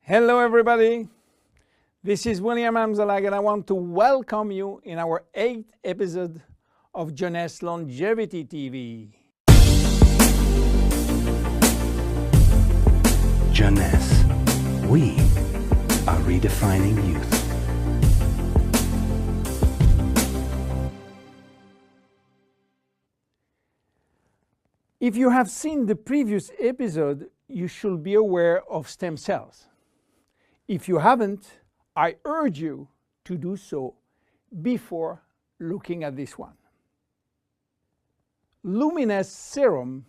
Hello everybody, this is William Amzalag and I want to welcome you in our 8th episode of Jeunesse Longevity TV. Jeunesse, we are redefining youth. If you have seen the previous episode, you should be aware of stem cells. If you haven't, I urge you to do so before looking at this one. Luminous serum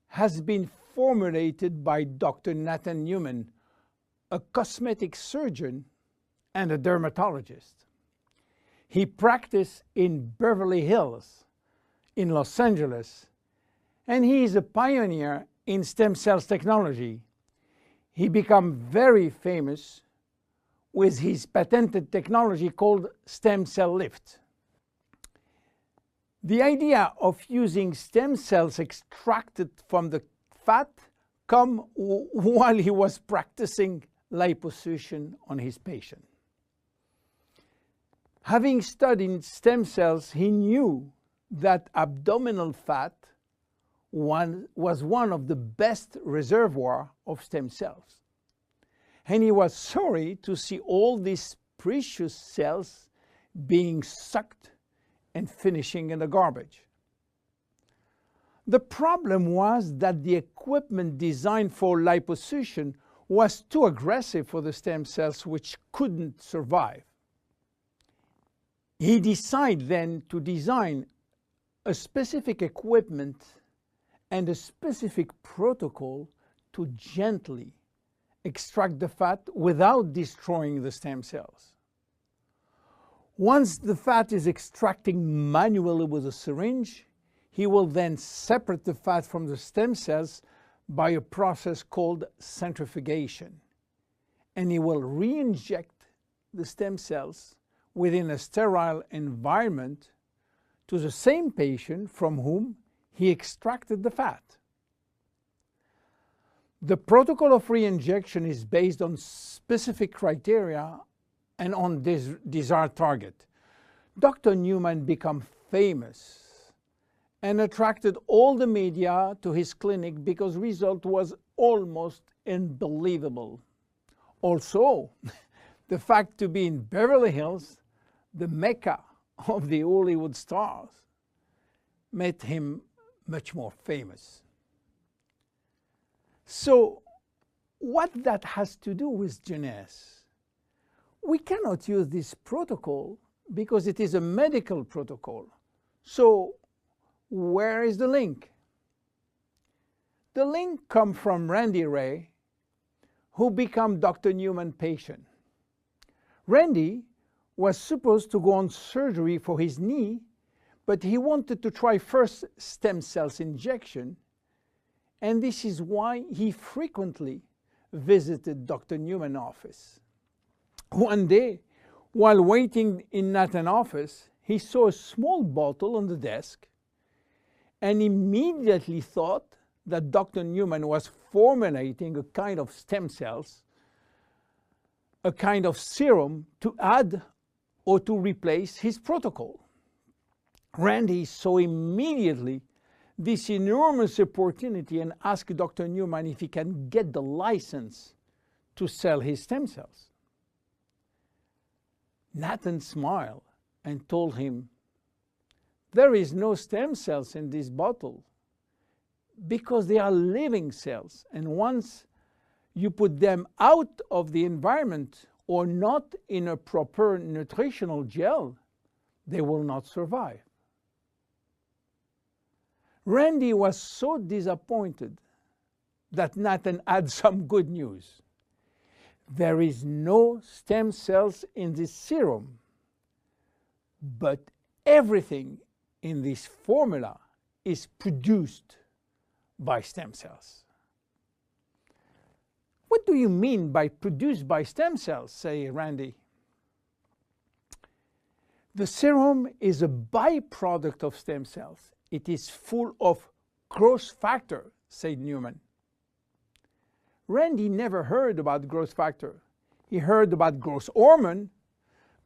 has been formulated by Dr. Nathan Newman, a cosmetic surgeon and a dermatologist. He practiced in Beverly Hills, in Los Angeles, and he is a pioneer in stem cells technology. He became very famous with his patented technology called stem cell lift. The idea of using stem cells extracted from the fat came while he was practicing liposuction on his patient. Having studied stem cells, he knew that abdominal fat was one of the best reservoirs of stem cells. And he was sorry to see all these precious cells being sucked and finishing in the garbage. The problem was that the equipment designed for liposuction was too aggressive for the stem cells, which couldn't survive. He decided then to design a specific equipment and a specific protocol to gently extract the fat without destroying the stem cells. Once the fat is extracted manually with a syringe, he will then separate the fat from the stem cells by a process called centrifugation, and he will re-inject the stem cells within a sterile environment to the same patient from whom he extracted the fat. The protocol of re-injection is based on specific criteria and on this desired target. Dr. Newman became famous and attracted all the media to his clinic because the result was almost unbelievable. Also, the fact to be in Beverly Hills, the mecca of the Hollywood stars, made him much more famous. So, what that has to do with Jeunesse? We cannot use this protocol because it is a medical protocol. So, where is the link? The link comes from Randy Ray, who became Dr. Newman's patient. Randy was supposed to go on surgery for his knee, but he wanted to try first stem cells injection, and this is why he frequently visited Dr. Newman's office. One day, while waiting in Nathan's office, he saw a small bottle on the desk and immediately thought that Dr. Newman was formulating a kind of stem cells, a kind of serum to add or to replace his protocol. Randy saw immediately this enormous opportunity and asked Dr. Newman if he can get the license to sell his stem cells. Nathan smiled and told him, "There is no stem cells in this bottle because they are living cells, and once you put them out of the environment or not in a proper nutritional gel, they will not survive." Randy was so disappointed that Nathan had some good news. There is no stem cells in this serum, but everything in this formula is produced by stem cells. What do you mean by produced by stem cells, say Randy? The serum is a byproduct of stem cells. It is full of growth factor, said Newman. Randy never heard about growth factor. He heard about growth hormone,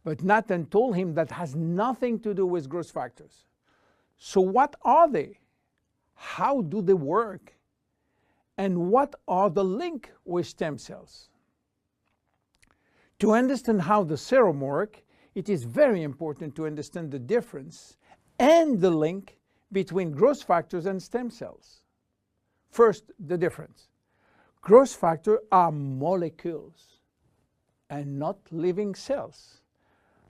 but Nathan told him that has nothing to do with growth factors. So what are they? How do they work? And what are the link with stem cells? To understand how the serum works, it is very important to understand the difference and the link between growth factors and stem cells. First, the difference. Growth factors are molecules and not living cells.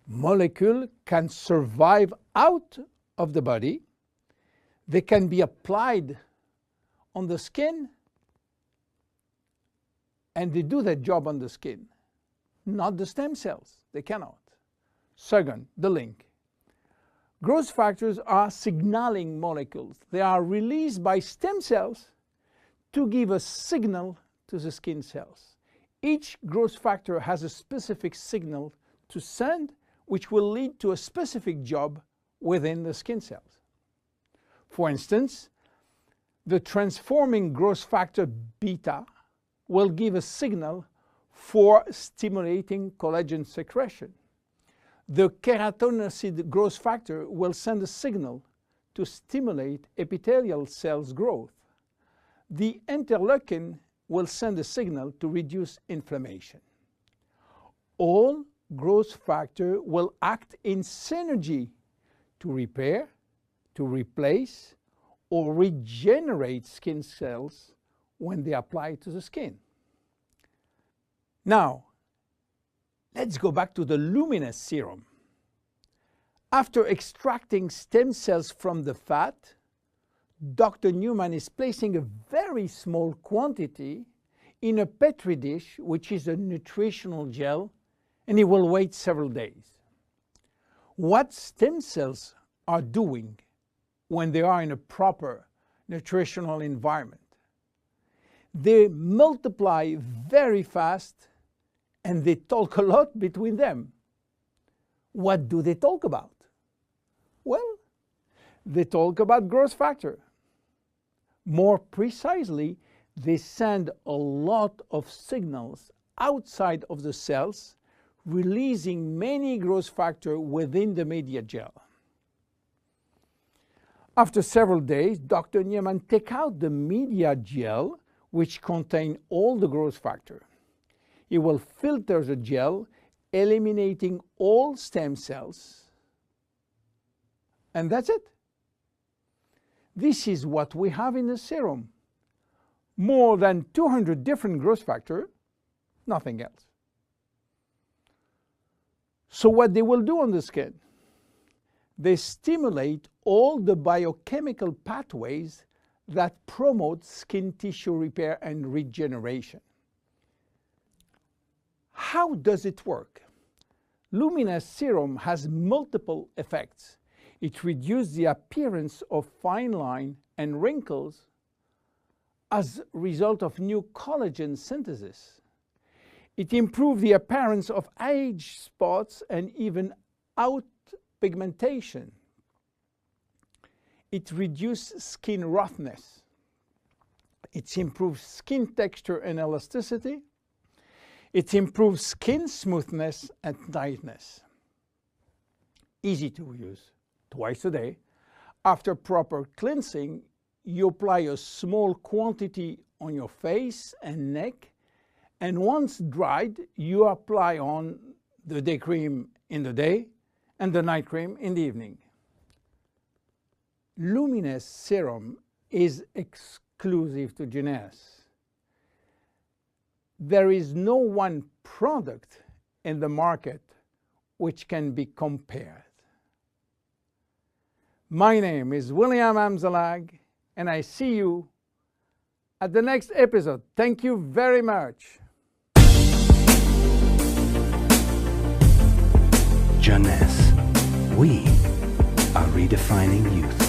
Molecules can survive out of the body. They can be applied on the skin, and they do their job on the skin. Not the stem cells. They cannot. Second, the link. Growth factors are signaling molecules. They are released by stem cells to give a signal to the skin cells. Each growth factor has a specific signal to send, which will lead to a specific job within the skin cells. For instance, the transforming growth factor beta will give a signal for stimulating collagen secretion. The keratinocyte growth factor will send a signal to stimulate epithelial cells growth. The interleukin will send a signal to reduce inflammation. All growth factors will act in synergy to repair, to replace, or regenerate skin cells when they apply to the skin. Now, let's go back to the luminous serum. After extracting stem cells from the fat, Dr. Newman is placing a very small quantity in a Petri dish, which is a nutritional gel, and he will wait several days. What stem cells are doing when they are in a proper nutritional environment? They multiply very fast and they talk a lot between them. What do they talk about? Well, they talk about growth factor. More precisely, they send a lot of signals outside of the cells, releasing many growth factors within the media gel. After several days, Dr. Newman takes out the media gel, which contains all the growth factor. He will filter the gel, eliminating all stem cells, and that's it. This is what we have in the serum. More than 200 different growth factors, nothing else. So what they will do on the skin? They stimulate all the biochemical pathways that promote skin tissue repair and regeneration. How does it work? Luminous serum has multiple effects. It reduces the appearance of fine lines and wrinkles as a result of new collagen synthesis. It improves the appearance of age spots and even out pigmentation. It reduces skin roughness. It improves skin texture and elasticity. It improves skin smoothness and tightness. Easy to use. Twice a day. After proper cleansing, you apply a small quantity on your face and neck, and once dried, you apply on the day cream in the day and the night cream in the evening. Luminous serum is exclusive to Jeunesse. There is no one product in the market which can be compared. My name is William Amzalag, and I see you at the next episode. Thank you very much. Jeunesse, we are redefining youth.